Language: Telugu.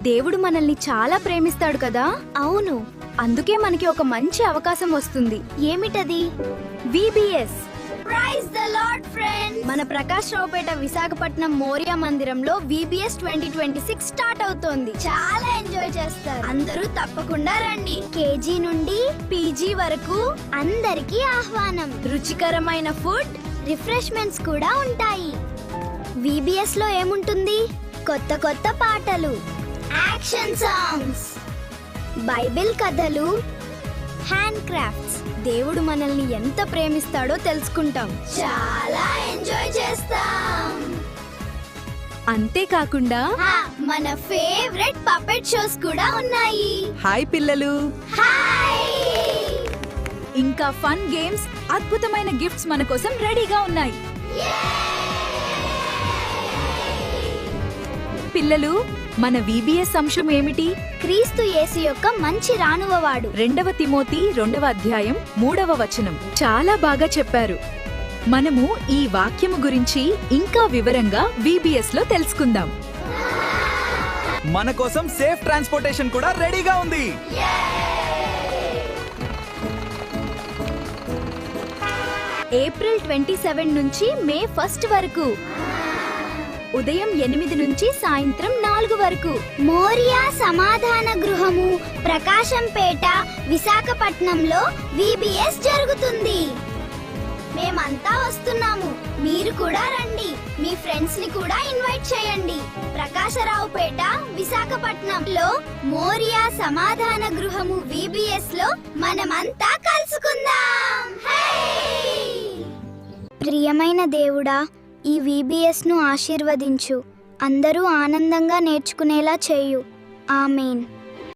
దేవుడు మనల్ని చాలా ప్రేమిస్తాడు కదా. అవును, అందుకే మనకి ఒక మంచి అవకాశం వస్తుంది. ఏమిటది? VBS. Praise the Lord friends. మన ప్రకాష్ రావుపేట విశాఖపట్నం మోరియా మందిరంలో VBS 2026 స్టార్ట్ అవుతోంది. చాలా ఎంజాయ్ చేస్తారు. అందరూ తప్పకుండా రండి. KG నుండి PG వరకు అందరికీ ఆహ్వానం. రుచికరమైన ఫుడ్, రిఫ్రెష్మెంట్స్ కూడా ఉంటాయి. VBS లో ఏముంటుంది? కొత్త కొత్త పాటలు, యాక్షన్ సాంగ్స్, బైబిల్ కథలు, హ్యాండ్ క్రాఫ్ట్స్. దేవుడు మనల్ని ఎంత ప్రేమిస్తాడో తెలుసుకుంటాం. చాలా ఎంజాయ్ చేస్తాం. అంతేకాకుండా మన ఫేవరెట్ పపెట్ షోస్ కూడా ఉన్నాయి. హాయ్ పిల్లలు. హాయ్. ఇంకా ఫన్ గేమ్స్, అద్భుతమైన గిఫ్ట్స్ మన కోసం రెడీగా ఉన్నాయి. పిల్లలు, మన VBS అంశం ఏమిటి? క్రీస్తు యేసు యొక్క మంచి రానువవాడు. 2 తిమోతి 2వ అధ్యాయం 3వ వచనం. చాలా బాగా చెప్పారు. మనము ఈ వాక్యము గురించి ఇంకా వివరంగా VBS లో తెలుసుకుందాం. మన కోసం సేఫ్ ట్రాన్స్పోర్టేషన్ కూడా రెడీగా ఉంది. ఏప్రిల్ 27 నుంచి మే 1 వరకు, ఉదయం 8 నుంచి సాయంత్రం 4 వరకు. మోరియా సమాధాన గృహము, ప్రకాశంపేట, విశాఖపట్నంలో VBS జరుగుతుంది. మేమంతా వస్తున్నాము. మీరు కూడా రండి. మీ ఫ్రెండ్స్ ని కూడా ఇన్వైట్ చేయండి. ప్రకాశరావుపేట, విశాఖపట్నంలో మోరియా సమాధాన గృహము VBS లో మనమంతా కలుసుకుందాం. ప్రియమైన దేవుడా, ఈ VBS ను ఆశీర్వదించు. అందరూ ఆనందంగా నేర్చుకునేలా చేయు. ఆమేన్.